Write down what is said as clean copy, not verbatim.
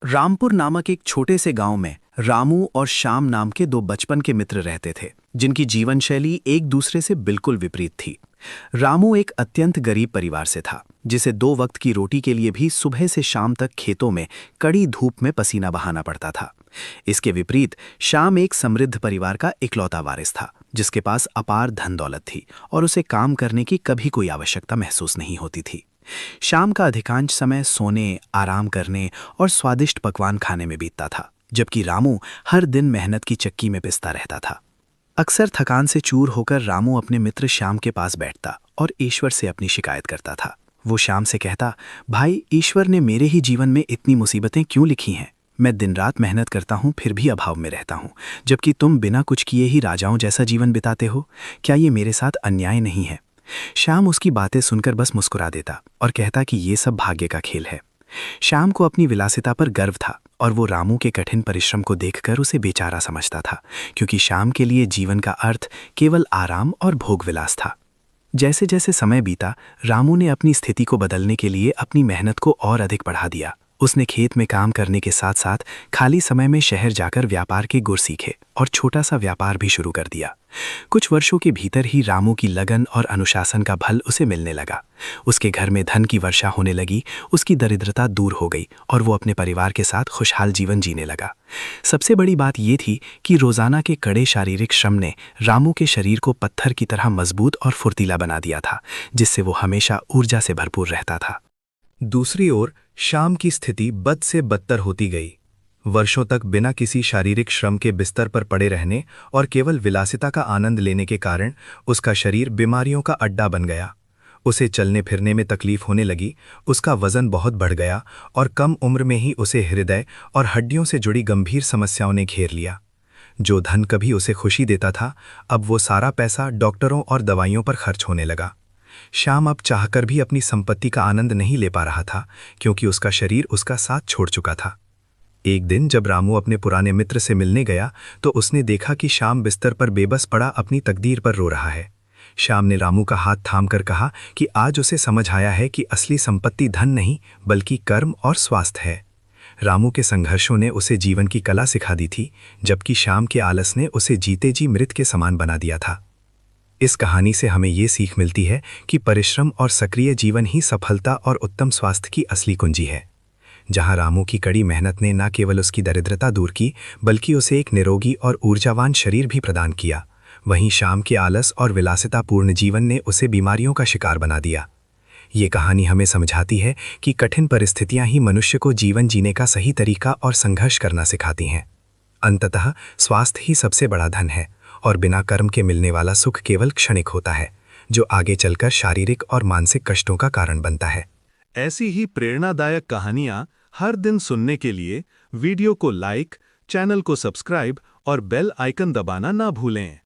रामपुर नामक एक छोटे से गांव में रामू और श्याम नाम के दो बचपन के मित्र रहते थे, जिनकी जीवन शैली एक दूसरे से बिल्कुल विपरीत थी। रामू एक अत्यंत गरीब परिवार से था, जिसे दो वक्त की रोटी के लिए भी सुबह से शाम तक खेतों में कड़ी धूप में पसीना बहाना पड़ता था। इसके विपरीत श्याम एक समृद्ध परिवार का इकलौता वारिस था, जिसके पास अपार धन दौलत थी और उसे काम करने की कभी कोई आवश्यकता महसूस नहीं होती थी। शाम का अधिकांश समय सोने, आराम करने और स्वादिष्ट पकवान खाने में बीतता था, जबकि रामू हर दिन मेहनत की चक्की में पिसता रहता था। अक्सर थकान से चूर होकर रामू अपने मित्र श्याम के पास बैठता और ईश्वर से अपनी शिकायत करता था। वो श्याम से कहता, भाई, ईश्वर ने मेरे ही जीवन में इतनी मुसीबतें क्यों लिखी हैं? मैं दिन रात मेहनत करता हूँ, फिर भी अभाव में रहता हूँ, जबकि तुम बिना कुछ किए ही राजाओं जैसा जीवन बिताते हो। क्या ये मेरे साथ अन्याय नहीं है? श्याम उसकी बातें सुनकर बस मुस्कुरा देता और कहता कि ये सब भाग्य का खेल है। श्याम को अपनी विलासिता पर गर्व था और वो रामू के कठिन परिश्रम को देखकर उसे बेचारा समझता था, क्योंकि श्याम के लिए जीवन का अर्थ केवल आराम और भोग विलास था। जैसे जैसे समय बीता, रामू ने अपनी स्थिति को बदलने के लिए अपनी मेहनत को और अधिक बढ़ा दिया। उसने खेत में काम करने के साथ साथ खाली समय में शहर जाकर व्यापार के गुर सीखे और छोटा सा व्यापार भी शुरू कर दिया। कुछ वर्षों के भीतर ही रामू की लगन और अनुशासन का फल उसे मिलने लगा। उसके घर में धन की वर्षा होने लगी, उसकी दरिद्रता दूर हो गई और वो अपने परिवार के साथ खुशहाल जीवन जीने लगा। सबसे बड़ी बात यह थी कि रोजाना के कड़े शारीरिक श्रम ने रामू के शरीर को पत्थर की तरह मजबूत और फुर्तीला बना दिया था, जिससे वो हमेशा ऊर्जा से भरपूर रहता था। दूसरी ओर श्याम की स्थिति बद से बदतर होती गई। वर्षों तक बिना किसी शारीरिक श्रम के बिस्तर पर पड़े रहने और केवल विलासिता का आनंद लेने के कारण उसका शरीर बीमारियों का अड्डा बन गया। उसे चलने फिरने में तकलीफ होने लगी, उसका वजन बहुत बढ़ गया और कम उम्र में ही उसे हृदय और हड्डियों से जुड़ी गंभीर समस्याओं ने घेर लिया। जो धन कभी उसे खुशी देता था, अब वो सारा पैसा डॉक्टरों और दवाइयों पर खर्च होने लगा। श्याम अब चाहकर भी अपनी संपत्ति का आनंद नहीं ले पा रहा था, क्योंकि उसका शरीर उसका साथ छोड़ चुका था। एक दिन जब रामू अपने पुराने मित्र से मिलने गया तो उसने देखा कि श्याम बिस्तर पर बेबस पड़ा अपनी तकदीर पर रो रहा है। श्याम ने रामू का हाथ थामकर कहा कि आज उसे समझ आया है कि असली संपत्ति धन नहीं बल्कि कर्म और स्वास्थ्य है। रामू के संघर्षों ने उसे जीवन की कला सिखा दी थी, जबकि श्याम के आलस ने उसे जीते जी मृत के समान बना दिया था। इस कहानी से हमें ये सीख मिलती है कि परिश्रम और सक्रिय जीवन ही सफलता और उत्तम स्वास्थ्य की असली कुंजी है। जहां रामू की कड़ी मेहनत ने न केवल उसकी दरिद्रता दूर की, बल्कि उसे एक निरोगी और ऊर्जावान शरीर भी प्रदान किया, वहीं श्याम के आलस और विलासितापूर्ण जीवन ने उसे बीमारियों का शिकार बना दिया। ये कहानी हमें समझाती है कि कठिन परिस्थितियां ही मनुष्य को जीवन जीने का सही तरीका और संघर्ष करना सिखाती हैं। अंततः स्वास्थ्य ही सबसे बड़ा धन है और बिना कर्म के मिलने वाला सुख केवल क्षणिक होता है, जो आगे चलकर शारीरिक और मानसिक कष्टों का कारण बनता है। ऐसी ही प्रेरणादायक कहानियां हर दिन सुनने के लिए वीडियो को लाइक, चैनल को सब्सक्राइब और बेल आइकन दबाना ना भूलें।